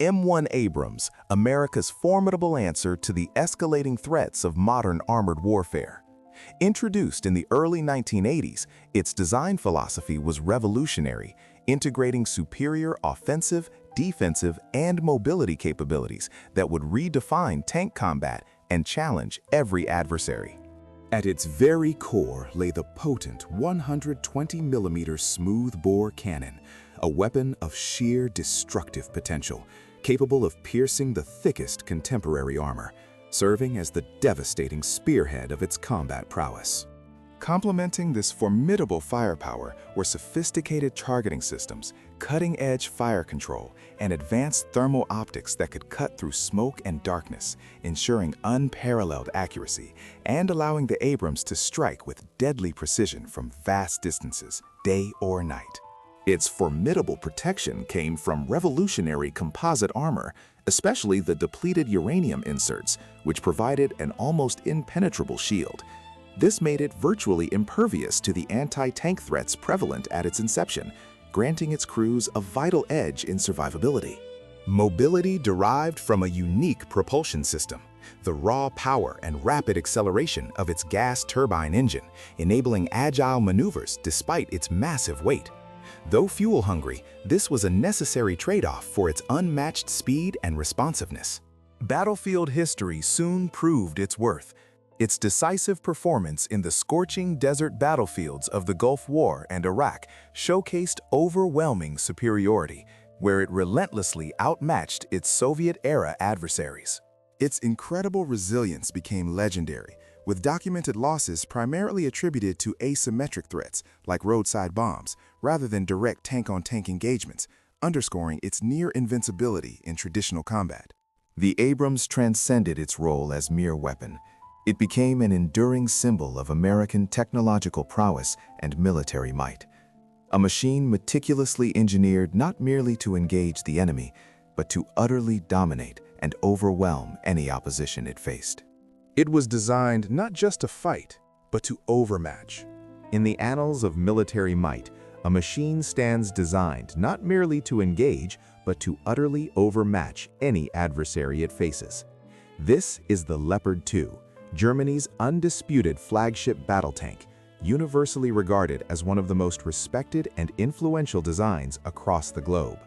M1 Abrams, America's formidable answer to the escalating threats of modern armored warfare. Introduced in the early 1980s, its design philosophy was revolutionary, integrating superior offensive, defensive, and mobility capabilities that would redefine tank combat and challenge every adversary. At its very core lay the potent 120mm smoothbore cannon, a weapon of sheer destructive potential, capable of piercing the thickest contemporary armor, serving as the devastating spearhead of its combat prowess. Complementing this formidable firepower were sophisticated targeting systems, cutting-edge fire control, and advanced thermal optics that could cut through smoke and darkness, ensuring unparalleled accuracy and allowing the Abrams to strike with deadly precision from vast distances, day or night. Its formidable protection came from revolutionary composite armor, especially the depleted uranium inserts, which provided an almost impenetrable shield. This made it virtually impervious to the anti-tank threats prevalent at its inception, granting its crews a vital edge in survivability. Mobility derived from a unique propulsion system, the raw power and rapid acceleration of its gas turbine engine, enabling agile maneuvers despite its massive weight. Though fuel-hungry, this was a necessary trade-off for its unmatched speed and responsiveness. Battlefield history soon proved its worth. Its decisive performance in the scorching desert battlefields of the Gulf War and Iraq showcased overwhelming superiority, where it relentlessly outmatched its Soviet-era adversaries. Its incredible resilience became legendary, with documented losses primarily attributed to asymmetric threats like roadside bombs, rather than direct tank-on-tank engagements, underscoring its near invincibility in traditional combat. The Abrams transcended its role as mere weapon. It became an enduring symbol of American technological prowess and military might. A machine meticulously engineered not merely to engage the enemy, but to utterly dominate and overwhelm any opposition it faced. It was designed not just to fight, but to overmatch. In the annals of military might, a machine stands designed not merely to engage, but to utterly overmatch any adversary it faces. This is the Leopard 2, Germany's undisputed flagship battle tank, universally regarded as one of the most respected and influential designs across the globe.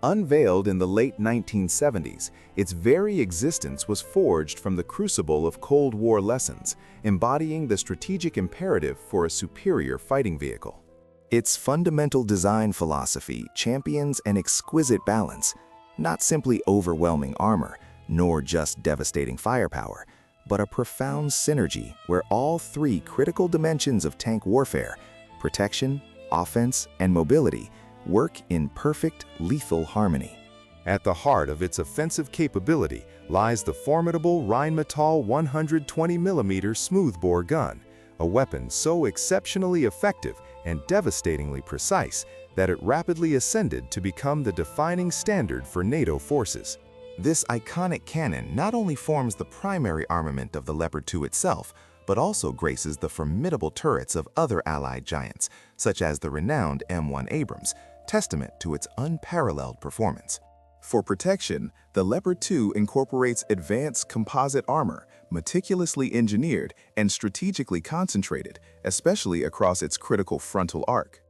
Unveiled in the late 1970s, its very existence was forged from the crucible of Cold War lessons, embodying the strategic imperative for a superior fighting vehicle. Its fundamental design philosophy champions an exquisite balance, not simply overwhelming armor, nor just devastating firepower, but a profound synergy where all three critical dimensions of tank warfare, protection, offense, and mobility, work in perfect, lethal harmony. At the heart of its offensive capability lies the formidable Rheinmetall 120mm smoothbore gun, a weapon so exceptionally effective and devastatingly precise that it rapidly ascended to become the defining standard for NATO forces. This iconic cannon not only forms the primary armament of the Leopard 2 itself, but also graces the formidable turrets of other Allied giants, such as the renowned M1 Abrams, testament to its unparalleled performance. For protection, the Leopard 2 incorporates advanced composite armor, meticulously engineered and strategically concentrated, especially across its critical frontal arc.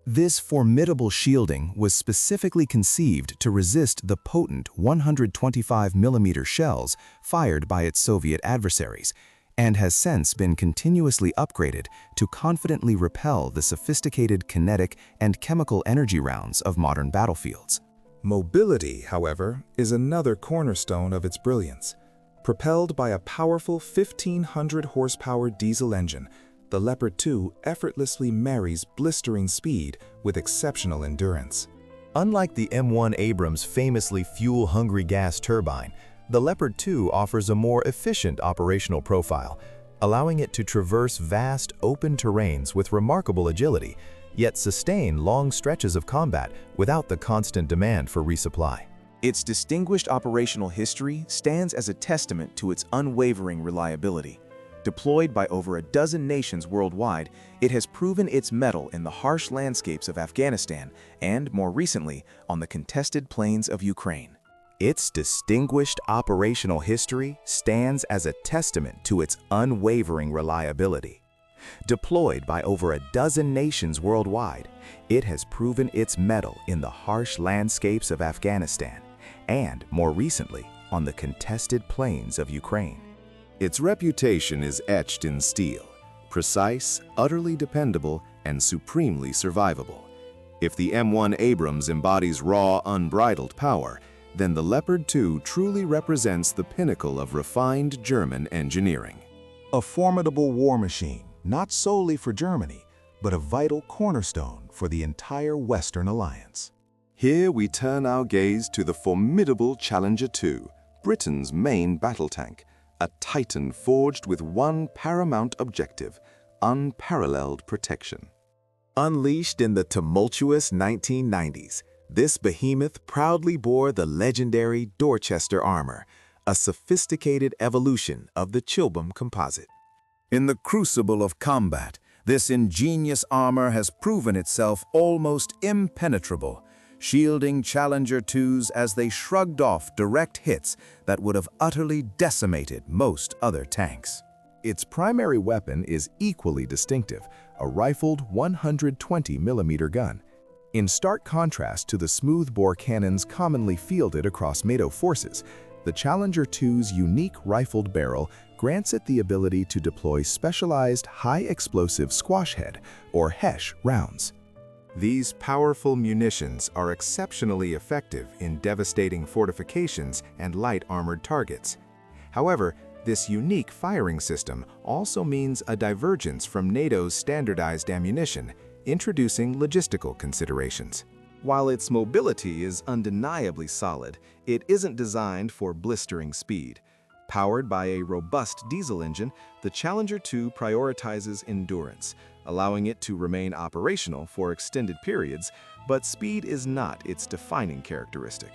This formidable shielding was specifically conceived to resist the potent 125mm shells fired by its Soviet adversaries, and has since been continuously upgraded to confidently repel the sophisticated kinetic and chemical energy rounds of modern battlefields. Mobility, however, is another cornerstone of its brilliance. Propelled by a powerful 1,500 horsepower diesel engine, the Leopard 2 effortlessly marries blistering speed with exceptional endurance. Unlike the M1 Abrams' famously fuel-hungry gas turbine, the Leopard 2 offers a more efficient operational profile, allowing it to traverse vast, open terrains with remarkable agility, yet sustain long stretches of combat without the constant demand for resupply. Its distinguished operational history stands as a testament to its unwavering reliability. Deployed by over a dozen nations worldwide, it has proven its mettle in the harsh landscapes of Afghanistan and, more recently, on the contested plains of Ukraine. Its distinguished operational history stands as a testament to its unwavering reliability. Deployed by over a dozen nations worldwide, it has proven its mettle in the harsh landscapes of Afghanistan and, more recently, on the contested plains of Ukraine. Its reputation is etched in steel, precise, utterly dependable, and supremely survivable. If the M1 Abrams embodies raw, unbridled power, then the Leopard 2 truly represents the pinnacle of refined German engineering. A formidable war machine, not solely for Germany, but a vital cornerstone for the entire Western alliance. Here we turn our gaze to the formidable Challenger 2, Britain's main battle tank, a titan forged with one paramount objective: unparalleled protection. Unleashed in the tumultuous 1990s, this behemoth proudly bore the legendary Dorchester armor, a sophisticated evolution of the Chilbom composite. In the crucible of combat, this ingenious armor has proven itself almost impenetrable, shielding Challenger 2s as they shrugged off direct hits that would have utterly decimated most other tanks. Its primary weapon is equally distinctive, a rifled 120mm gun. In stark contrast to the smoothbore cannons commonly fielded across NATO forces, the Challenger 2's unique rifled barrel grants it the ability to deploy specialized high-explosive squash-head, or HESH, rounds. These powerful munitions are exceptionally effective in devastating fortifications and light armored targets. However, this unique firing system also means a divergence from NATO's standardized ammunition, introducing logistical considerations. While its mobility is undeniably solid, it isn't designed for blistering speed. Powered by a robust diesel engine, the Challenger 2 prioritizes endurance, allowing it to remain operational for extended periods, but speed is not its defining characteristic.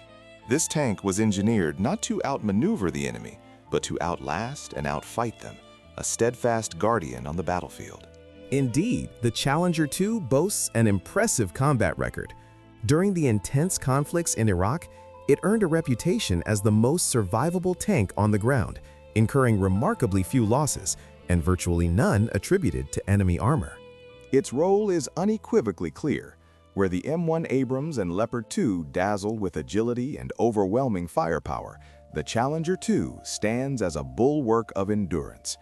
This tank was engineered not to outmaneuver the enemy, but to outlast and outfight them, a steadfast guardian on the battlefield. Indeed, the Challenger 2 boasts an impressive combat record. During the intense conflicts in Iraq, it earned a reputation as the most survivable tank on the ground, incurring remarkably few losses and virtually none attributed to enemy armor. Its role is unequivocally clear. Where the M1 Abrams and Leopard 2 dazzle with agility and overwhelming firepower, the Challenger 2 stands as a bulwark of endurance.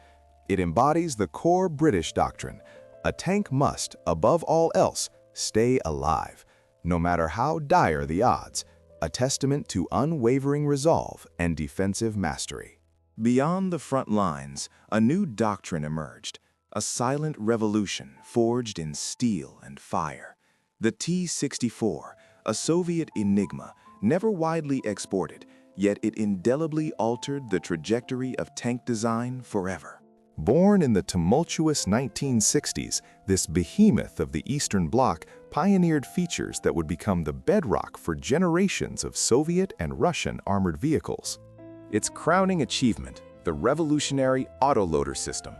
It embodies the core British doctrine: a tank must, above all else, stay alive, no matter how dire the odds, a testament to unwavering resolve and defensive mastery. Beyond the front lines, a new doctrine emerged, a silent revolution forged in steel and fire. The T-64, a Soviet enigma, never widely exported, yet it indelibly altered the trajectory of tank design forever. Born in the tumultuous 1960s, this behemoth of the Eastern Bloc pioneered features that would become the bedrock for generations of Soviet and Russian armored vehicles. Its crowning achievement, the revolutionary autoloader system.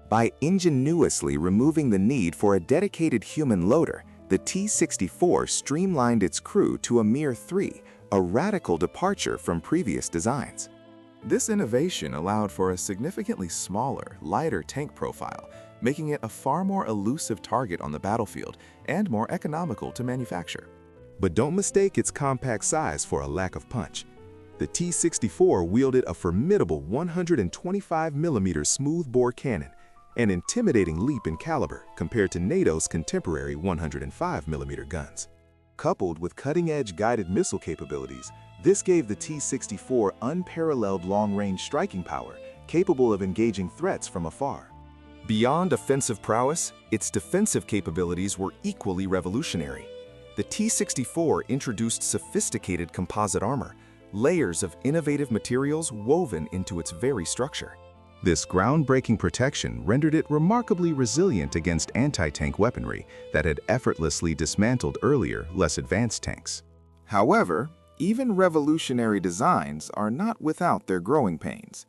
By ingeniously removing the need for a dedicated human loader, the T-64 streamlined its crew to a mere 3, a radical departure from previous designs. This innovation allowed for a significantly smaller, lighter tank profile, making it a far more elusive target on the battlefield and more economical to manufacture. But don't mistake its compact size for a lack of punch. The T-64 wielded a formidable 125mm smoothbore cannon, an intimidating leap in caliber compared to NATO's contemporary 105mm guns. Coupled with cutting-edge guided missile capabilities, this gave the T-64 unparalleled long-range striking power, capable of engaging threats from afar. Beyond offensive prowess, its defensive capabilities were equally revolutionary. The T-64 introduced sophisticated composite armor, layers of innovative materials woven into its very structure. This groundbreaking protection rendered it remarkably resilient against anti-tank weaponry that had effortlessly dismantled earlier, less advanced tanks. However, even revolutionary designs are not without their growing pains.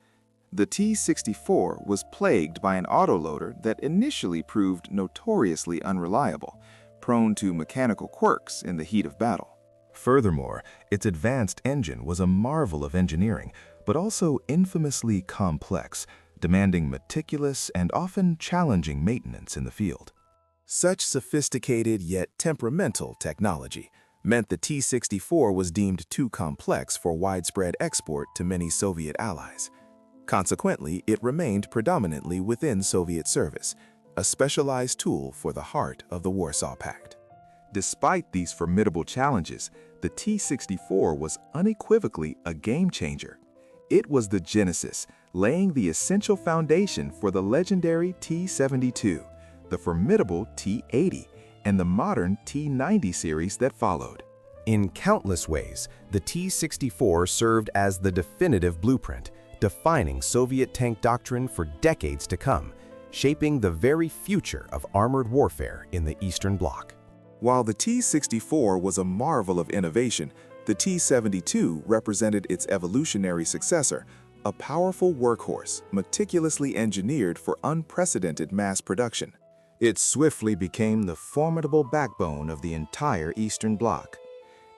The T-64 was plagued by an autoloader that initially proved notoriously unreliable, prone to mechanical quirks in the heat of battle. Furthermore, its advanced engine was a marvel of engineering, but also infamously complex, demanding meticulous and often challenging maintenance in the field. Such sophisticated yet temperamental technology meant the T-64 was deemed too complex for widespread export to many Soviet allies. Consequently, it remained predominantly within Soviet service, a specialized tool for the heart of the Warsaw Pact. Despite these formidable challenges, the T-64 was unequivocally a game-changer. It was the genesis, laying the essential foundation for the legendary T-72, the formidable T-80, and the modern T-90 series that followed. In countless ways, the T-64 served as the definitive blueprint, defining Soviet tank doctrine for decades to come, shaping the very future of armored warfare in the Eastern Bloc. While the T-64 was a marvel of innovation, the T-72 represented its evolutionary successor, a powerful workhorse meticulously engineered for unprecedented mass production. It swiftly became the formidable backbone of the entire Eastern Bloc.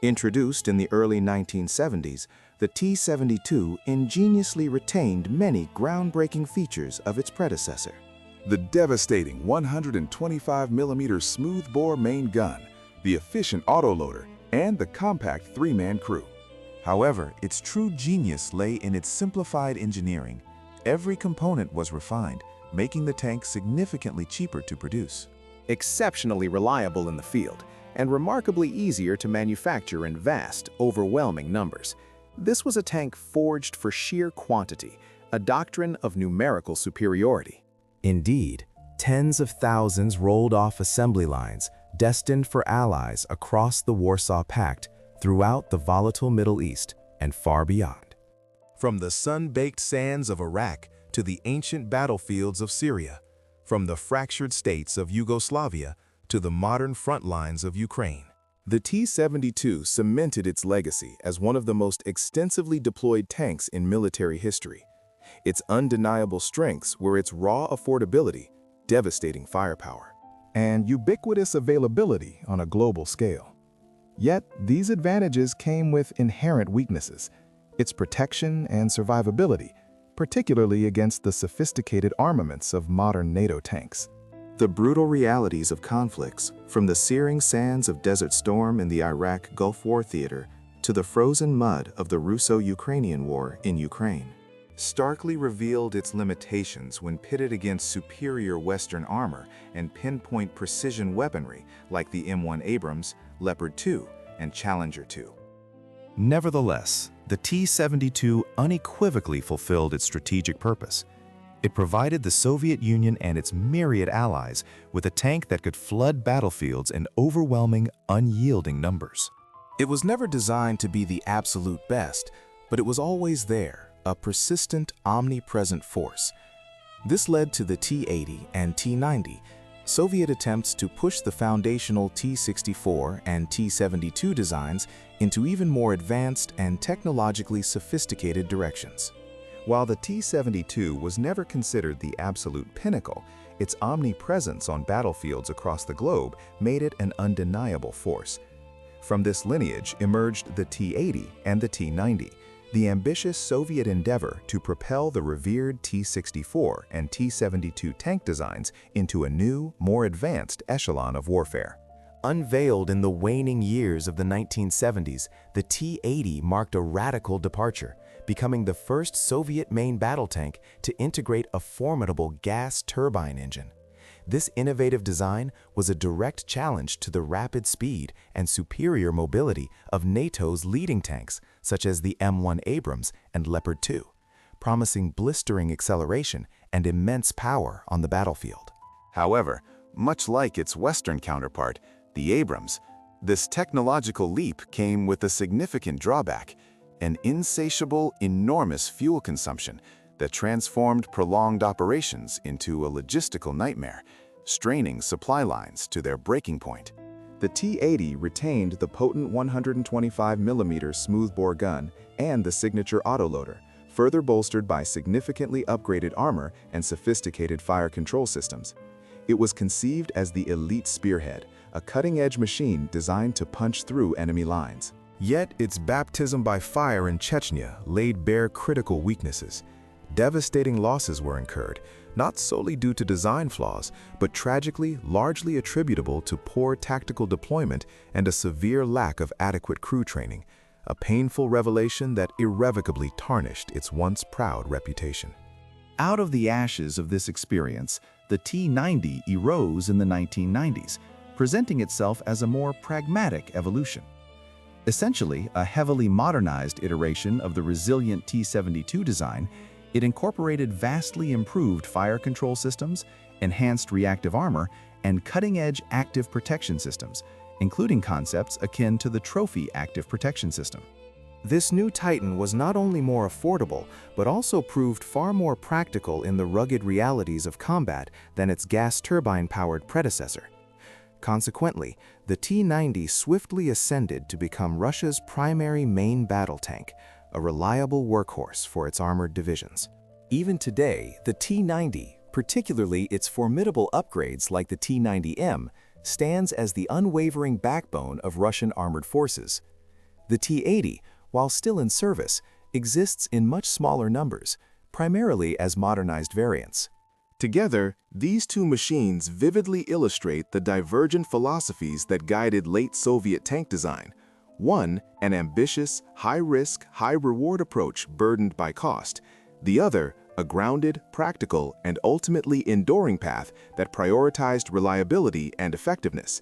Introduced in the early 1970s, the T-72 ingeniously retained many groundbreaking features of its predecessor. The devastating 125mm smoothbore main gun, the efficient autoloader, and the compact three-man crew. However, its true genius lay in its simplified engineering. Every component was refined, making the tank significantly cheaper to produce. Exceptionally reliable in the field, and remarkably easier to manufacture in vast, overwhelming numbers. This was a tank forged for sheer quantity, a doctrine of numerical superiority. Indeed, tens of thousands rolled off assembly lines, destined for allies across the Warsaw Pact, throughout the volatile Middle East and far beyond. From the sun-baked sands of Iraq to the ancient battlefields of Syria, from the fractured states of Yugoslavia to the modern front lines of Ukraine, the T-72 cemented its legacy as one of the most extensively deployed tanks in military history. Its undeniable strengths were its raw affordability, devastating firepower, and ubiquitous availability on a global scale. Yet, these advantages came with inherent weaknesses: its protection and survivability, particularly against the sophisticated armaments of modern NATO tanks. The brutal realities of conflicts, from the searing sands of Desert Storm in the Iraq Gulf War theater to the frozen mud of the Russo-Ukrainian War in Ukraine, starkly revealed its limitations when pitted against superior Western armor and pinpoint precision weaponry like the M1 Abrams, Leopard 2, and Challenger 2. Nevertheless, the T-72 unequivocally fulfilled its strategic purpose. It provided the Soviet Union and its myriad allies with a tank that could flood battlefields in overwhelming, unyielding numbers. It was never designed to be the absolute best, but it was always there, a persistent, omnipresent force. This led to the T-80 and T-90, Soviet attempts to push the foundational T-64 and T-72 designs into even more advanced and technologically sophisticated directions. While the T-72 was never considered the absolute pinnacle, its omnipresence on battlefields across the globe made it an undeniable force. From this lineage emerged the T-80 and the T-90, the ambitious Soviet endeavor to propel the revered T-64 and T-72 tank designs into a new, more advanced echelon of warfare. Unveiled in the waning years of the 1970s, the T-80 marked a radical departure, becoming the first Soviet main battle tank to integrate a formidable gas turbine engine. This innovative design was a direct challenge to the rapid speed and superior mobility of NATO's leading tanks, such as the M1 Abrams and Leopard 2, promising blistering acceleration and immense power on the battlefield. However, much like its Western counterpart, the Abrams, this technological leap came with a significant drawback: an insatiable, enormous fuel consumption that transformed prolonged operations into a logistical nightmare, straining supply lines to their breaking point. The T-80 retained the potent 125mm smoothbore gun and the signature autoloader, further bolstered by significantly upgraded armor and sophisticated fire control systems. It was conceived as the elite spearhead, a cutting-edge machine designed to punch through enemy lines. Yet its baptism by fire in Chechnya laid bare critical weaknesses. Devastating losses were incurred, not solely due to design flaws, but tragically largely attributable to poor tactical deployment and a severe lack of adequate crew training, a painful revelation that irrevocably tarnished its once proud reputation. Out of the ashes of this experience, the T-90 arose in the 1990s, presenting itself as a more pragmatic evolution. Essentially, a heavily modernized iteration of the resilient T-72 design, it incorporated vastly improved fire control systems, enhanced reactive armor, and cutting-edge active protection systems, including concepts akin to the Trophy active protection system. This new Titan was not only more affordable, but also proved far more practical in the rugged realities of combat than its gas turbine-powered predecessor. Consequently, the T-90 swiftly ascended to become Russia's primary main battle tank, a reliable workhorse for its armored divisions. Even today, the T-90, particularly its formidable upgrades like the T-90M, stands as the unwavering backbone of Russian armored forces. The T-80, while still in service, exists in much smaller numbers, primarily as modernized variants. Together, these two machines vividly illustrate the divergent philosophies that guided late Soviet tank design. One, an ambitious, high-risk, high-reward approach burdened by cost. The other, a grounded, practical, and ultimately enduring path that prioritized reliability and effectiveness.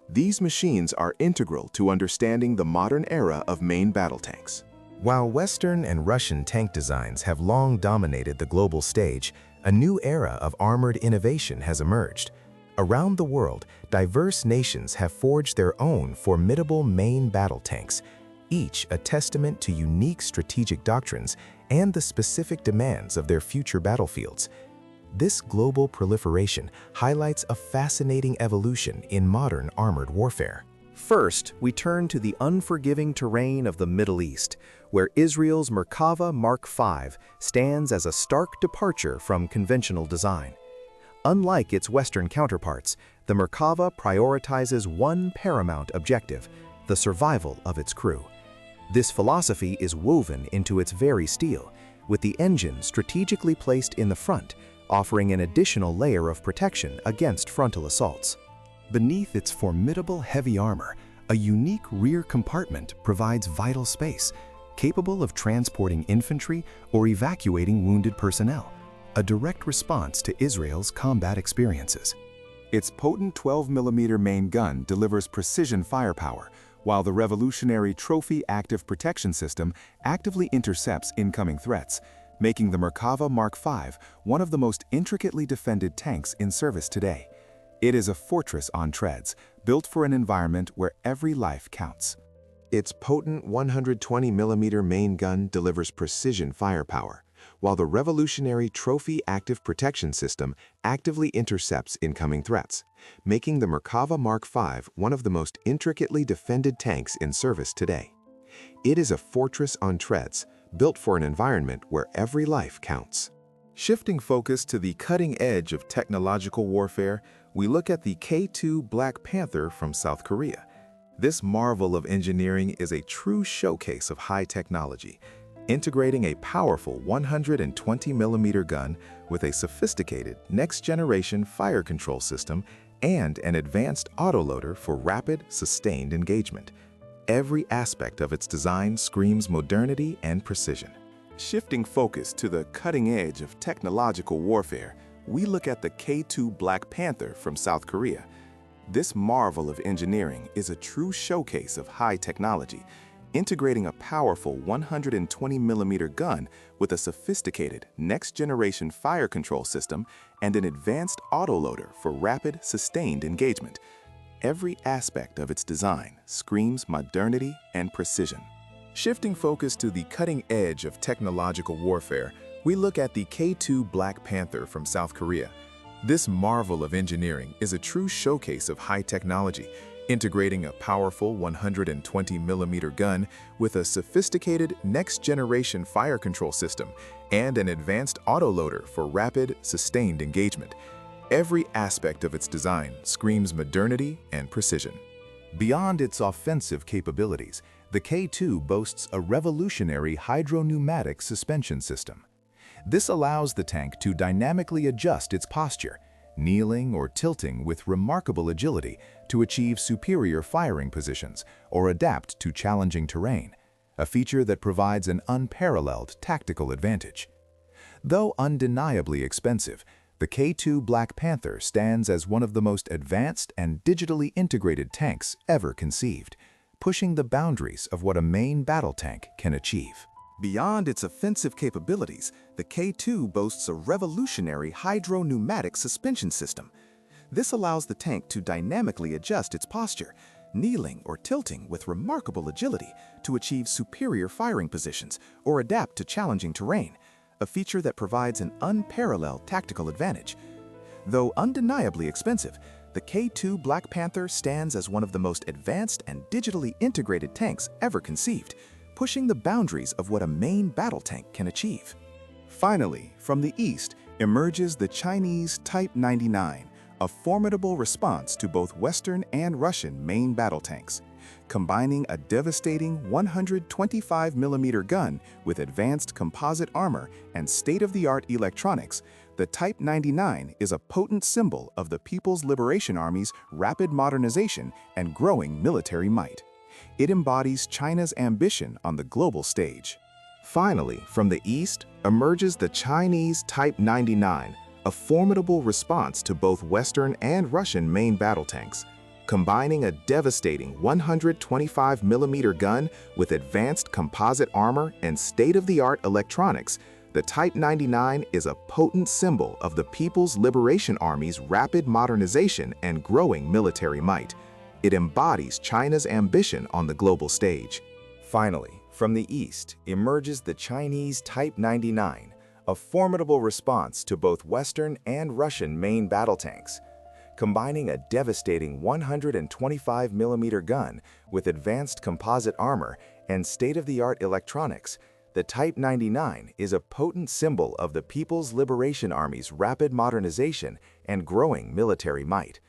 These machines are integral to understanding the modern era of main battle tanks. While Western and Russian tank designs have long dominated the global stage, a new era of armored innovation has emerged. Around the world, diverse nations have forged their own formidable main battle tanks, each a testament to unique strategic doctrines and the specific demands of their future battlefields. This global proliferation highlights a fascinating evolution in modern armored warfare. First, we turn to the unforgiving terrain of the Middle East, where Israel's Merkava Mark V stands as a stark departure from conventional design. Unlike its Western counterparts, the Merkava prioritizes one paramount objective: the survival of its crew. This philosophy is woven into its very steel, with the engine strategically placed in the front, offering an additional layer of protection against frontal assaults. Beneath its formidable heavy armor, a unique rear compartment provides vital space, capable of transporting infantry or evacuating wounded personnel, a direct response to Israel's combat experiences. Its potent 12mm main gun delivers precision firepower, while the revolutionary Trophy active protection system actively intercepts incoming threats, making the Merkava Mark V one of the most intricately defended tanks in service today. It is a fortress on treads, built for an environment where every life counts. Its potent 120mm main gun delivers precision firepower, while the revolutionary Trophy active protection system actively intercepts incoming threats, making the Merkava Mark V one of the most intricately defended tanks in service today. It is a fortress on treads, built for an environment where every life counts. Shifting focus to the cutting edge of technological warfare, we look at the K2 Black Panther from South Korea. This marvel of engineering is a true showcase of high technology, integrating a powerful 120mm gun with a sophisticated next-generation fire control system and an advanced autoloader for rapid, sustained engagement. Every aspect of its design screams modernity and precision. Shifting focus to the cutting edge of technological warfare, we look at the K2 Black Panther from South Korea. This marvel of engineering is a true showcase of high technology, integrating a powerful 120mm gun with a sophisticated next-generation fire control system and an advanced autoloader for rapid, sustained engagement. Every aspect of its design screams modernity and precision. Shifting focus to the cutting edge of technological warfare, we look at the K2 Black Panther from South Korea. This marvel of engineering is a true showcase of high technology, integrating a powerful 120mm gun with a sophisticated next-generation fire control system and an advanced autoloader for rapid, sustained engagement. Every aspect of its design screams modernity and precision. Beyond its offensive capabilities, the K2 boasts a revolutionary hydropneumatic suspension system. This allows the tank to dynamically adjust its posture, kneeling or tilting with remarkable agility to achieve superior firing positions or adapt to challenging terrain, a feature that provides an unparalleled tactical advantage. Though undeniably expensive, the K2 Black Panther stands as one of the most advanced and digitally integrated tanks ever conceived, pushing the boundaries of what a main battle tank can achieve. Beyond its offensive capabilities, the K2 boasts a revolutionary hydropneumatic suspension system. This allows the tank to dynamically adjust its posture, kneeling or tilting with remarkable agility to achieve superior firing positions or adapt to challenging terrain, a feature that provides an unparalleled tactical advantage. Though undeniably expensive, the K2 Black Panther stands as one of the most advanced and digitally integrated tanks ever conceived, pushing the boundaries of what a main battle tank can achieve. Finally, from the east emerges the Chinese Type 99, a formidable response to both Western and Russian main battle tanks. Combining a devastating 125mm gun with advanced composite armor and state-of-the-art electronics, the Type 99 is a potent symbol of the People's Liberation Army's rapid modernization and growing military might. It embodies China's ambition on the global stage. Finally, from the east emerges the Chinese Type 99, a formidable response to both Western and Russian main battle tanks. Combining a devastating 125mm gun with advanced composite armor and state-of-the-art electronics, the Type 99 is a potent symbol of the People's Liberation Army's rapid modernization and growing military might. It embodies China's ambition on the global stage. Finally, from the east emerges the Chinese Type 99, a formidable response to both Western and Russian main battle tanks. Combining a devastating 125mm gun with advanced composite armor and state-of-the-art electronics, the Type 99 is a potent symbol of the People's Liberation Army's rapid modernization and growing military might.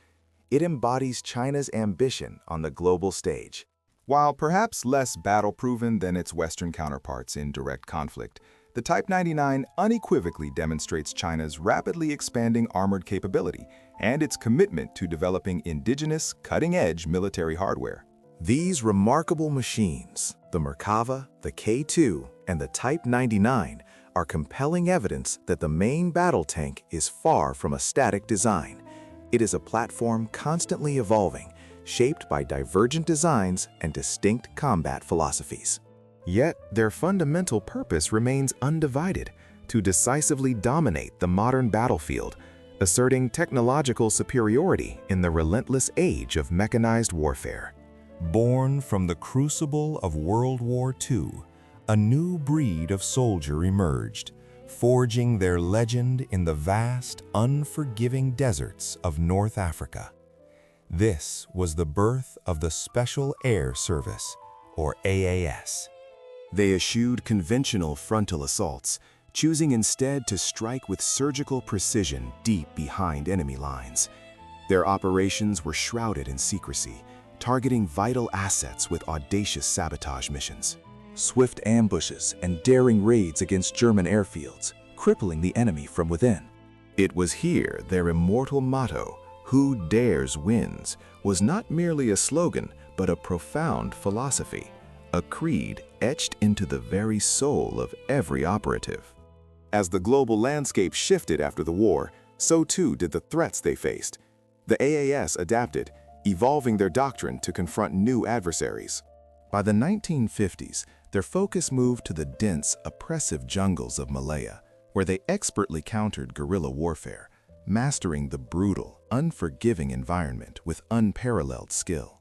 It embodies China's ambition on the global stage. While perhaps less battle-proven than its Western counterparts in direct conflict, the Type 99 unequivocally demonstrates China's rapidly expanding armored capability and its commitment to developing indigenous, cutting-edge military hardware. These remarkable machines, the Merkava, the K2, and the Type 99, are compelling evidence that the main battle tank is far from a static design. It is a platform constantly evolving, shaped by divergent designs and distinct combat philosophies. Yet, their fundamental purpose remains undivided: to decisively dominate the modern battlefield, asserting technological superiority in the relentless age of mechanized warfare. Born from the crucible of World War II, a new breed of soldier emerged, forging their legend in the vast, unforgiving deserts of North Africa. This was the birth of the Special Air Service, or AAS. They eschewed conventional frontal assaults, choosing instead to strike with surgical precision deep behind enemy lines. Their operations were shrouded in secrecy, targeting vital assets with audacious sabotage missions. Swift ambushes and daring raids against German airfields, crippling the enemy from within. It was here their immortal motto, "Who dares wins," was not merely a slogan, but a profound philosophy, a creed etched into the very soul of every operative. As the global landscape shifted after the war, so too did the threats they faced. The AAS adapted, evolving their doctrine to confront new adversaries. By the 1950s, their focus moved to the dense, oppressive jungles of Malaya, where they expertly countered guerrilla warfare, mastering the brutal, unforgiving environment with unparalleled skill.